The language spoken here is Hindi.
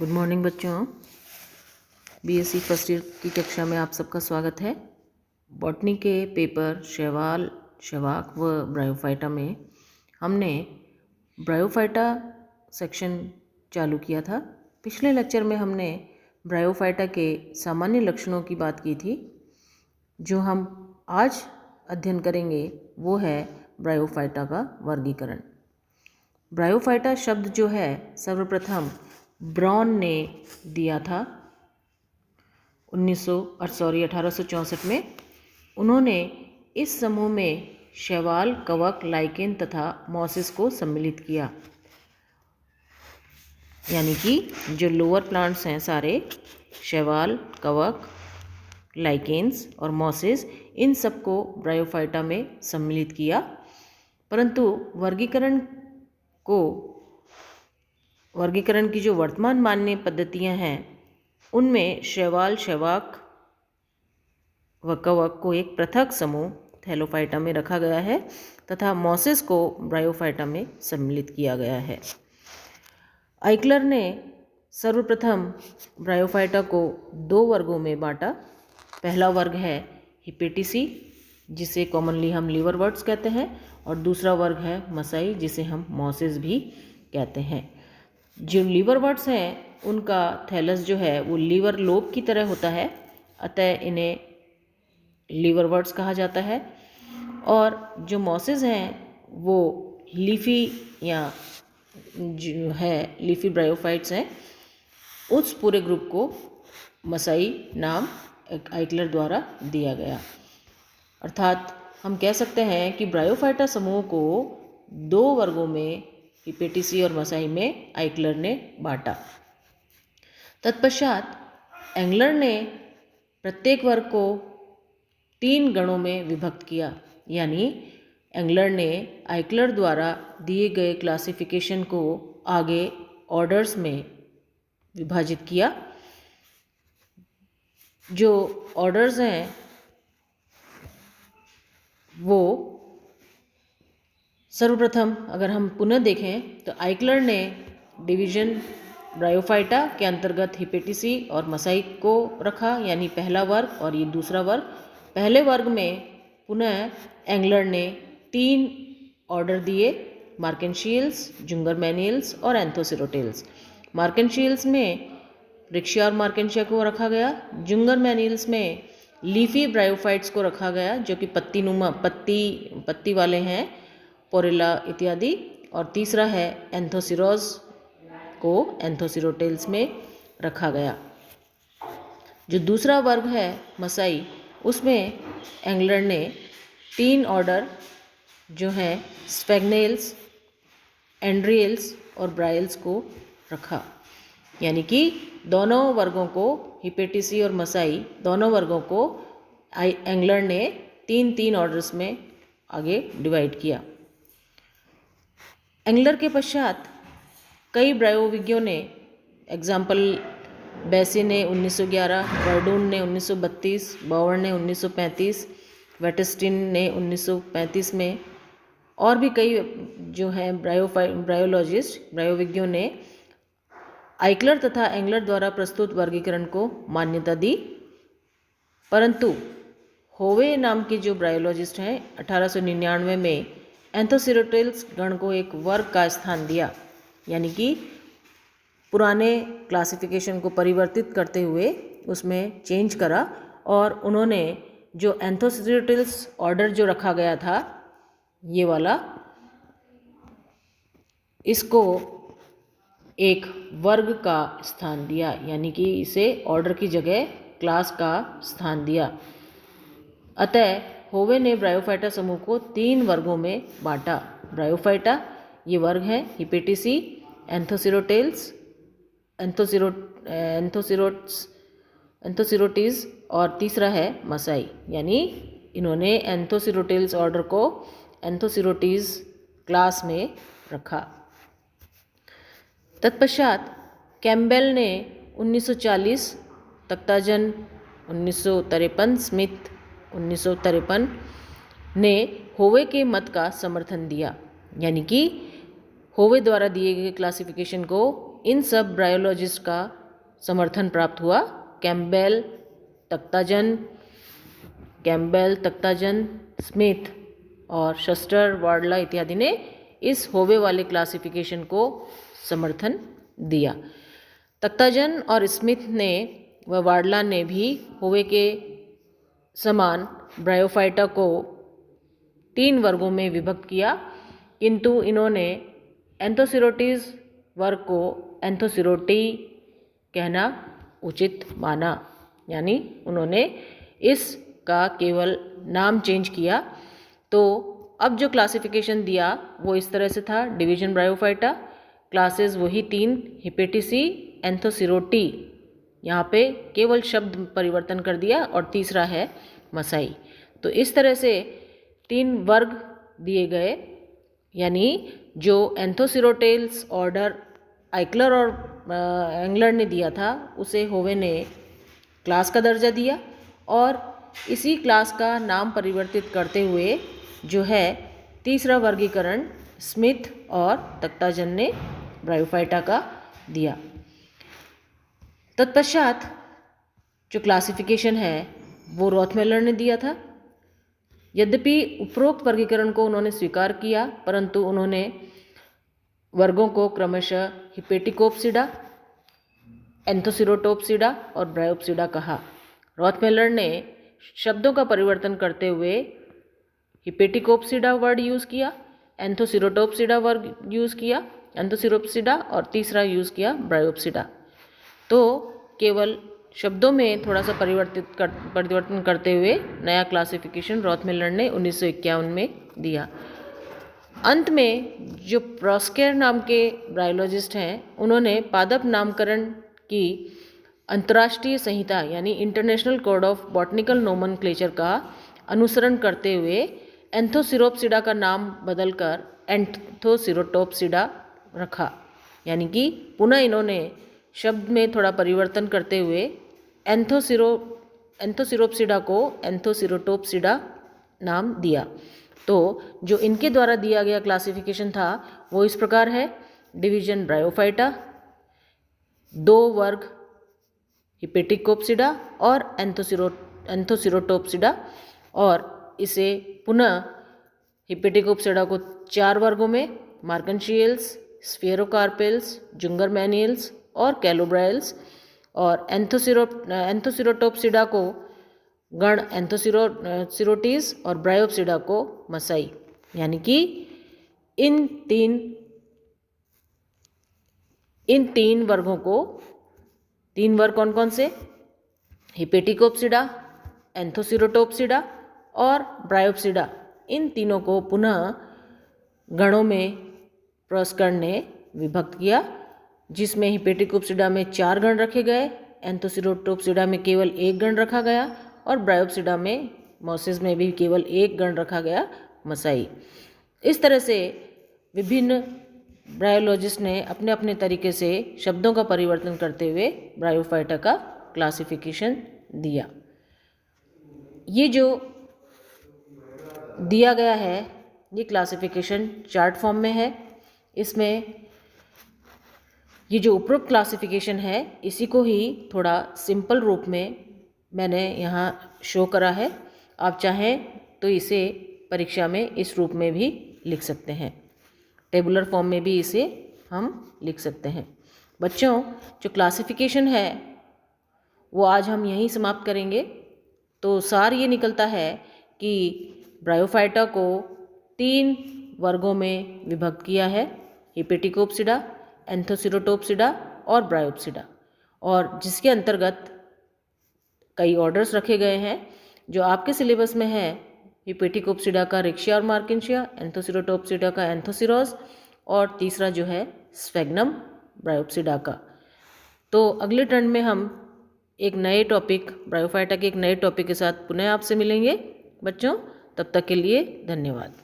गुड मॉर्निंग बच्चों। बीएससी फर्स्ट ईयर की कक्षा में आप सबका स्वागत है। बॉटनी के पेपर शैवाल, शवाक व ब्रायोफाइटा में हमने ब्रायोफाइटा सेक्शन चालू किया था। पिछले लेक्चर में हमने ब्रायोफाइटा के सामान्य लक्षणों की बात की थी। जो हम आज अध्ययन करेंगे वो है ब्रायोफाइटा का वर्गीकरण। ब्रायोफाइटा शब्द जो है सर्वप्रथम ब्रॉन ने दिया था 1864 में। उन्होंने इस समूह में शैवाल, कवक, लाइकेन तथा मॉसिस को सम्मिलित किया। यानी कि जो लोअर प्लांट्स हैं सारे, शैवाल, कवक, लाइकेन्स और मॉसिस, इन सबको ब्रायोफाइटा में सम्मिलित किया। परंतु वर्गीकरण की जो वर्तमान मान्य पद्धतियां हैं उनमें शैवाल, शवाक व कवक को एक पृथक समूह थैलोफाइटा में रखा गया है तथा मॉसिस को ब्रायोफाइटा में सम्मिलित किया गया है। आइक्लर ने सर्वप्रथम ब्रायोफाइटा को दो वर्गों में बांटा। पहला वर्ग है हिपेटिसी, जिसे कॉमनली हम लीवरवर्ट्स कहते हैं, और दूसरा वर्ग है मसाई, जिसे हम मॉसिस भी कहते हैं। जो लीवरवर्ट्स हैं उनका थैलस जो है वो लीवर लोब की तरह होता है, अतः इन्हें लीवरवर्ट्स कहा जाता है। और जो मॉसिस हैं वो लीफी या जो है लीफी ब्रायोफाइट्स हैं, उस पूरे ग्रुप को मसाई नाम आइक्लर द्वारा दिया गया। अर्थात हम कह सकते हैं कि ब्रायोफाइटा समूह को दो वर्गों में, हिपेटिसी और मसाई में, आइक्लर ने बांटा। तत्पश्चात एंगलर ने प्रत्येक वर्ग को 3 गणों में विभक्त किया। यानी एंगलर ने आइक्लर द्वारा दिए गए क्लासिफिकेशन को आगे ऑर्डर्स में विभाजित किया। जो ऑर्डर्स हैं वो सर्वप्रथम अगर हम पुनः देखें तो आइक्लर ने डिवीजन ब्रायोफाइटा के अंतर्गत हिपेटिसी और मसाई को रखा, यानी पहला वर्ग और ये दूसरा वर्ग। पहले वर्ग में पुनः एंगलर ने 3 ऑर्डर दिए, मार्केंशियल्स, जुंगरमैनियल्स और एंथोसिरोटेल्स। मार्केंशियल्स में रिक्शिया और मार्केंशिया को रखा गया। जुंगरमैनियल्स में लीफी ब्रायोफाइट्स को रखा गया, जो कि पत्ती वाले हैं, पोरेला इत्यादि। और तीसरा है एंथोसिरोज को एंथोसिरोटेल्स में रखा गया। जो दूसरा वर्ग है मसाई, उसमें एंगलर ने 3 ऑर्डर जो हैं स्फेग्नेल्स, एंड्रियल्स और ब्राइल्स को रखा। यानी कि दोनों वर्गों को, हिपेटिसी और मसाई दोनों वर्गों को एंगलर ने 3-3 ऑर्डर्स में आगे डिवाइड किया। एंगलर के पश्चात कई ब्रायोविज्ञों ने, एग्जाम्पल बेसी ने 1911, वर्डून ने 1932, बावर ने 1935, वेटस्टीन ने 1935 में, और भी कई जो हैं ब्रायोविज्ञों ने आइक्लर तथा एंगलर द्वारा प्रस्तुत वर्गीकरण को मान्यता दी। परंतु होवे नाम के जो ब्रायोलॉजिस्ट हैं 1899 में एंथोसिरोटेल्स गण को एक वर्ग का स्थान दिया। यानी कि पुराने क्लासिफिकेशन को परिवर्तित करते हुए उसमें चेंज करा, और उन्होंने जो एंथोसिरोटेल्स ऑर्डर जो रखा गया था, ये वाला, इसको एक वर्ग का स्थान दिया। यानी कि इसे ऑर्डर की जगह क्लास का स्थान दिया। अतः होवे ने ब्रायोफाइटा समूह को 3 वर्गों में बांटा। ब्रायोफाइटा ये वर्ग हैं, हिपेटिसी, एंथोसिरोटेल्स, एंथोसिरोटीज और तीसरा है मसाई। यानी इन्होंने एंथोसिरोटेल्स ऑर्डर को एंथोसिरोटीज क्लास में रखा। तत्पश्चात कैम्बेल ने 1940, तख्ताजन 1953, स्मिथ 1953 ने होवे के मत का समर्थन दिया। यानी कि होवे द्वारा दिए गए क्लासिफिकेशन को इन सब ब्रायोलॉजिस्ट का समर्थन प्राप्त हुआ। कैम्पबेल, तख्ताजन, स्मिथ और शस्टर, वार्डला इत्यादि ने इस होवे वाले क्लासिफिकेशन को समर्थन दिया। तख्ताजन और स्मिथ ने व वार्डला ने भी होवे के समान ब्रायोफाइटा को 3 वर्गों में विभक्त किया, किंतु इन्होंने एंथोसिरोटीज वर्ग को एंथोसिरोटी कहना उचित माना, यानी उन्होंने इसका केवल नाम चेंज किया। तो अब जो क्लासिफिकेशन दिया वो इस तरह से था। डिवीजन ब्रायोफाइटा, क्लासेस वही 3, हिपेटिसी, एंथोसिरोटी, यहाँ पे केवल शब्द परिवर्तन कर दिया, और तीसरा है मसाई। तो इस तरह से 3 वर्ग दिए गए, यानी जो एंथोसिरोटेल्स ऑर्डर आइक्लर और एंगलर ने दिया था उसे होवे ने क्लास का दर्जा दिया, और इसी क्लास का नाम परिवर्तित करते हुए जो है तीसरा वर्गीकरण स्मिथ और तख्ताजन ने ब्रायोफाइटा का दिया। तत्पश्चात जो क्लासिफिकेशन है वो रॉथमेलर ने दिया था। यद्यपि उपरोक्त वर्गीकरण को उन्होंने स्वीकार किया, परंतु उन्होंने वर्गों को क्रमशः हिपेटिकोप्सिडा, एंथोसिरोटोप्सिडा और ब्रायोप्सिडा कहा। रॉथमेलर ने शब्दों का परिवर्तन करते हुए हिपेटिकोप्सिडा वर्ड यूज़ किया, एंथोसिरोटोप्सिडा वर्ड यूज़ किया, एंथोसिरोप्सिडा, और तीसरा यूज़ किया ब्रायोप्सिडा। तो केवल शब्दों में थोड़ा सा परिवर्तन करते हुए नया क्लासिफिकेशन रॉथमेलर ने 1951 में दिया। अंत में जो प्रॉस्केर नाम के ब्रायोलॉजिस्ट हैं उन्होंने पादप नामकरण की अंतर्राष्ट्रीय संहिता यानी international code of botanical nomenclature का अनुसरण करते हुए एंथोसिरोप्सिडा का नाम बदलकर एंथोसिरोटोप्सिडा रखा, यानी कि पुनः इन्होंने शब्द में थोड़ा परिवर्तन करते हुए एंथोसिरोप्सिडा को एंथोसिरोटोप्सिडा नाम दिया। तो जो इनके द्वारा दिया गया क्लासिफिकेशन था वो इस प्रकार है। डिवीजन ब्रायोफाइटा, 2 वर्ग हिपेटिकोप्सिडा और एंथोसिरोटोप्सिडा, और इसे पुनः हिपेटिकोप्सिडा को 4 वर्गों में मार्कनशियल्स, स्फेरोकार्पेल्स, जुंगरमैनियल्स और कैलोब्रायल्स, और एंथोसिरोटोप्सिडा को गण एंथोसिरोटीज और ब्रायोप्सिडा को मसाई, यानी कि इन तीन वर्गों को, 3 वर्ग कौन कौन से, हिपेटिकोप्सिडा, एंथोसिरोटोप्सिडा और ब्रायोप्सिडा, इन तीनों को पुनः गणों में प्रॉस्केर ने विभक्त किया, जिसमें हिपेटिकोप्सिडा में 4 गण रखे गए, एंथोसिरोटोप्सिडा में केवल 1 गण रखा गया, और ब्रायोप्सिडा में मोसेस में भी केवल 1 गण रखा गया, मसाई। इस तरह से विभिन्न ब्रायोलॉजिस्ट ने अपने अपने तरीके से शब्दों का परिवर्तन करते हुए ब्रायोफाइटा का क्लासिफिकेशन दिया। ये जो दिया गया है ये क्लासिफिकेशन चार्ट फॉर्म में है। इसमें ये जो उपरोक्त क्लासिफिकेशन है इसी को ही थोड़ा सिंपल रूप में मैंने यहाँ शो करा है। आप चाहें तो इसे परीक्षा में इस रूप में भी लिख सकते हैं, टेबुलर फॉर्म में भी इसे हम लिख सकते हैं। बच्चों, जो क्लासिफिकेशन है वो आज हम यहीं समाप्त करेंगे। तो सार ये निकलता है कि ब्रायोफाइटा को 3 वर्गों में विभक्त किया है, हिपेटिकोप्सिडा, एंथोसिरोटोप्सिडा और ब्रायोप्सिडा, और जिसके अंतर्गत कई ऑर्डर्स रखे गए हैं जो आपके सिलेबस में है। हिपेटिकोप्सिडा का रिक्शिया और मार्किंशिया, एंथोसिरोटोप्सिडा का एंथोसिरोस, और तीसरा जो है स्फेग्नम ब्रायोप्सिडा का। तो अगले टर्न में हम एक नए टॉपिक, ब्रायोफाइटा के एक नए टॉपिक के साथ पुनः आपसे मिलेंगे। बच्चों, तब तक के लिए धन्यवाद।